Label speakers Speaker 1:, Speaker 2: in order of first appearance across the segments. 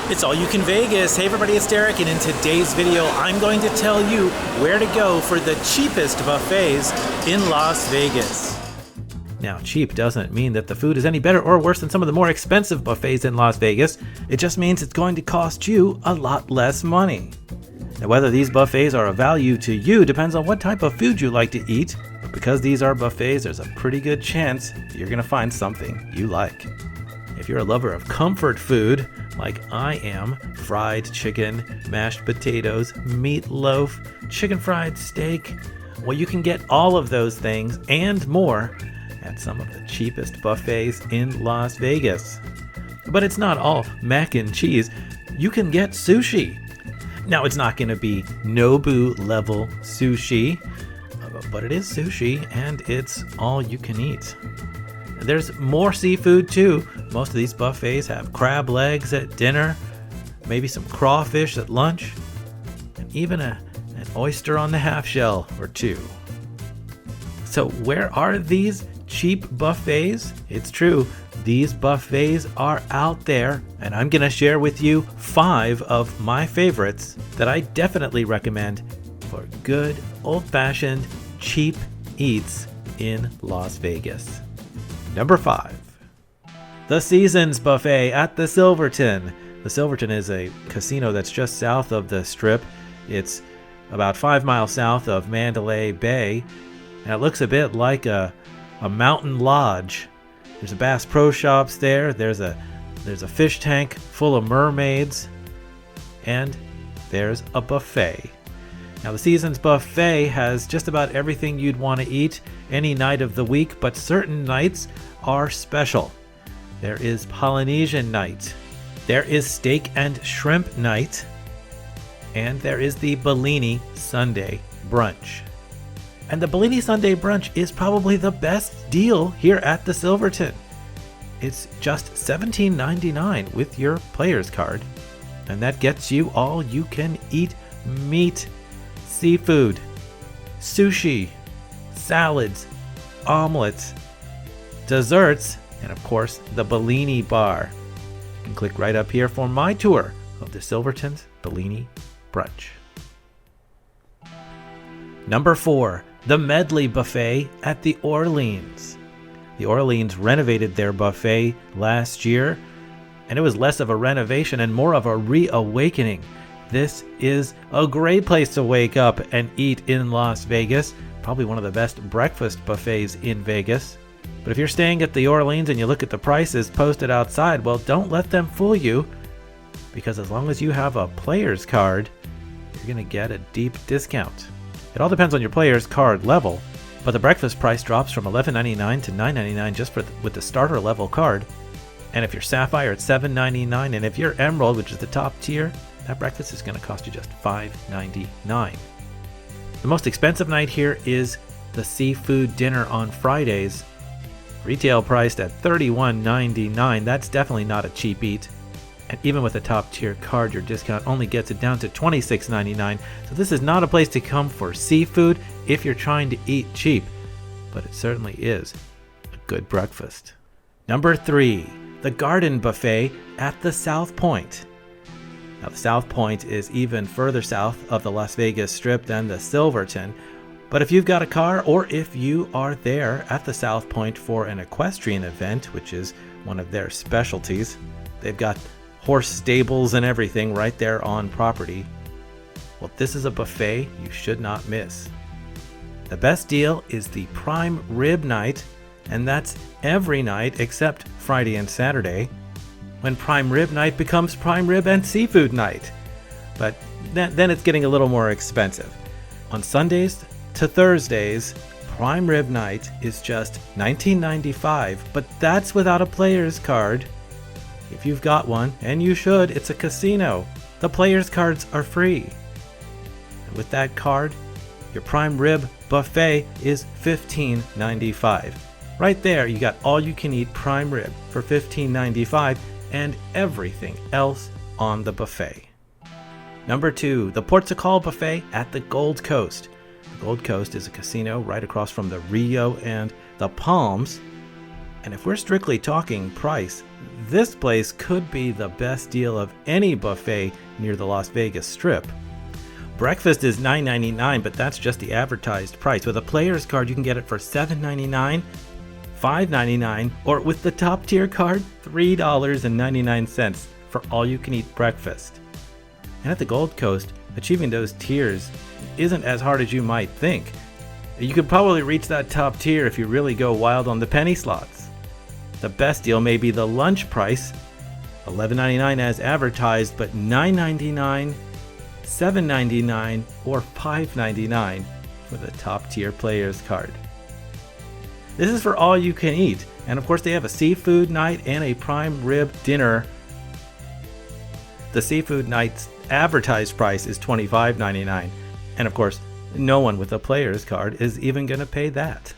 Speaker 1: It's All You Can Vegas. Hey everybody, it's Derek, and in today's video, I'm going to tell you where to go for the cheapest buffets in Las Vegas. Now, cheap doesn't mean that the food is any better or worse than some of the more expensive buffets in Las Vegas. It just means it's going to cost you a lot less money. Now, whether these buffets are a value to you depends on what type of food you like to eat, but because these are buffets, there's a pretty good chance you're going to find something you like. If you're a lover of comfort food, like I am, fried chicken, mashed potatoes, meatloaf, chicken fried steak, well, you can get all of those things and more at some of the cheapest buffets in Las Vegas. But it's not all mac and cheese. You can get sushi. Now, it's not going to be Nobu level sushi, but it is sushi and it's all you can eat. There's more seafood too. Most of these buffets have crab legs at dinner, maybe some crawfish at lunch, and even an oyster on the half shell or two. So where are these cheap buffets? It's true, these buffets are out there, and I'm going to share with you 5 of my favorites that I definitely recommend for good old-fashioned cheap eats in Las Vegas. Number 5, the Seasons Buffet at the Silverton. The Silverton is a casino that's just south of the Strip. It's about 5 miles south of Mandalay Bay, and it looks a bit like a mountain lodge. There's a Bass Pro Shops there. There's a fish tank full of mermaids, and there's a buffet. Now, the Seasons Buffet has just about everything you'd want to eat any night of the week, but certain nights are special. There is Polynesian night, there is steak and shrimp night, and there is the Bellini Sunday brunch. And the Bellini Sunday brunch is probably the best deal here at the Silverton. It's just $17.99 with your player's card, and that gets you all you can eat meat, seafood, sushi, salads, omelets, desserts, and of course the Bellini bar. You can click right up here for my tour of the Silverton's Bellini brunch. Number 4, the Medley Buffet at the Orleans. The Orleans renovated their buffet last year, and it was less of a renovation and more of a reawakening. This is a great place to wake up and eat in Las Vegas. Probably one of the best breakfast buffets in Vegas. But if you're staying at the Orleans and you look at the prices posted outside, well, don't let them fool you, because as long as you have a player's card, you're going to get a deep discount. It all depends on your player's card level, but the breakfast price drops from $11.99 to $9.99 just with the starter level card. And if you're Sapphire, it's $7.99, and if you're Emerald, which is the top tier, that breakfast is going to cost you just $5.99. The most expensive night here is the seafood dinner on Fridays, retail priced at $31.99. That's definitely not a cheap eat. And even with a top tier card, your discount only gets it down to $26.99. So this is not a place to come for seafood if you're trying to eat cheap, but it certainly is a good breakfast. Number 3, the Garden Buffet at the South Point. Now, the South Point is even further south of the Las Vegas Strip than the Silverton, but if you've got a car or if you are there at the South Point for an equestrian event, which is one of their specialties, they've got horse stables and everything right there on property. Well, this is a buffet you should not miss. The best deal is the prime rib night, and that's every night except Friday and Saturday, when prime rib night becomes prime rib and seafood night. But then it's getting a little more expensive. On Sundays to Thursdays, prime rib night is just $19.95, but that's without a player's card. If you've got one, and you should, it's a casino. The player's cards are free. And with that card, your prime rib buffet is $15.95. Right there, you got all you can eat prime rib for $15.95 and everything else on the buffet. Number 2, the Porzical Buffet at the Gold Coast. The Gold Coast is a casino right across from the Rio and the Palms. And if we're strictly talking price, this place could be the best deal of any buffet near the Las Vegas Strip. Breakfast is $9.99, but that's just the advertised price. With a player's card, you can get it for $7.99, $5.99, or with the top tier card, $3.99 for all-you-can-eat breakfast. And at the Gold Coast, achieving those tiers isn't as hard as you might think. You could probably reach that top tier if you really go wild on the penny slots. The best deal may be the lunch price, $11.99 as advertised, but $9.99, $7.99, or $5.99 for the top tier player's card. This is for all you can eat, and of course they have a seafood night and a prime rib dinner. The seafood night's advertised price is $25.99, and of course no one with a player's card is even going to pay that.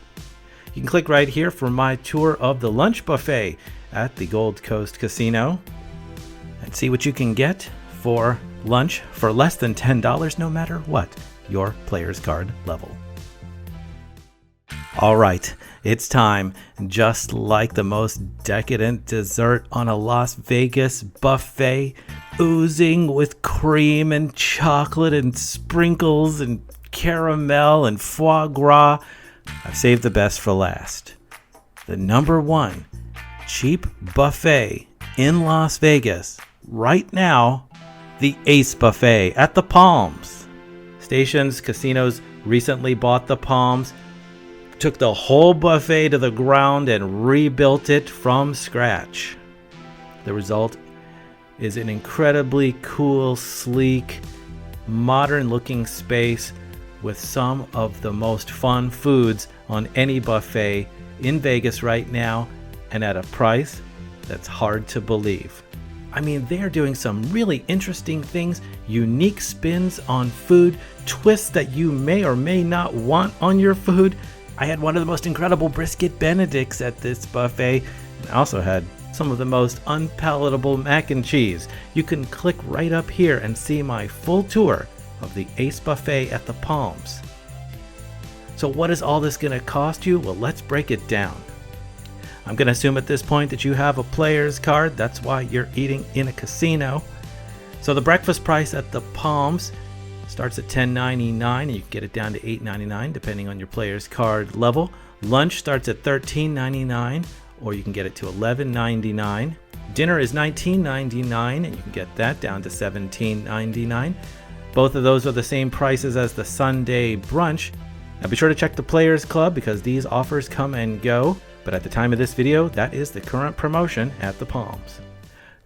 Speaker 1: You can click right here for my tour of the lunch buffet at the Gold Coast Casino and see what you can get for lunch for less than $10 no matter what your player's card level. Alright, it's time. Just like the most decadent dessert on a Las Vegas buffet, oozing with cream and chocolate and sprinkles and caramel and foie gras, I've saved the best for last. The #1 cheap buffet in Las Vegas right now, the a.y.c.e Buffet at the Palms. Stations, casinos recently bought the Palms, took the whole buffet to the ground and rebuilt it from scratch. The result is an incredibly cool, sleek, modern-looking space with some of the most fun foods on any buffet in Vegas right now, and at a price that's hard to believe. I mean, they're doing some really interesting things, unique spins on food, twists that you may or may not want on your food. I had one of the most incredible brisket benedicts at this buffet, and I also had some of the most unpalatable mac and cheese. You can click right up here and see my full tour of the a.y.c.e Buffet at the Palms. So what is all this going to cost you? Well, let's break it down. I'm going to assume at this point that you have a player's card. That's why you're eating in a casino. So the breakfast price at the Palms starts at $10.99 and you can get it down to $8.99 depending on your player's card level. Lunch starts at $13.99 or you can get it to $11.99. Dinner is $19.99 and you can get that down to $17.99. Both of those are the same prices as the Sunday brunch. Now be sure to check the Players Club because these offers come and go, but at the time of this video, that is the current promotion at the Palms.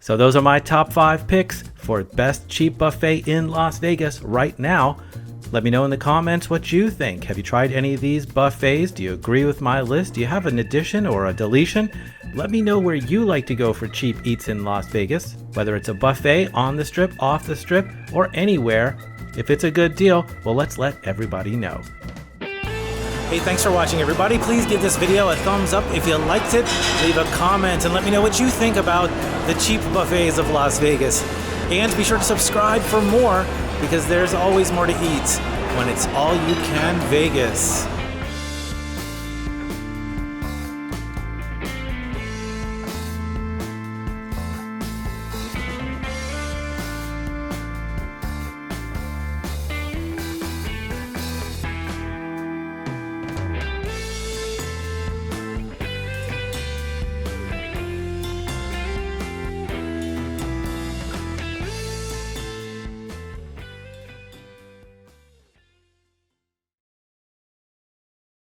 Speaker 1: So those are my top 5 picks for best cheap buffet in Las Vegas right now. Let me know in the comments what you think. Have you tried any of these buffets? Do you agree with my list? Do you have an addition or a deletion? Let me know where you like to go for cheap eats in Las Vegas, whether it's a buffet on the strip, off the strip, or anywhere. If it's a good deal, well, let's let everybody know. Hey, thanks for watching, everybody. Please give this video a thumbs up if you liked it. Leave a comment and let me know what you think about the cheap buffets of Las Vegas. And be sure to subscribe for more because there's always more to eat when it's all you can Vegas.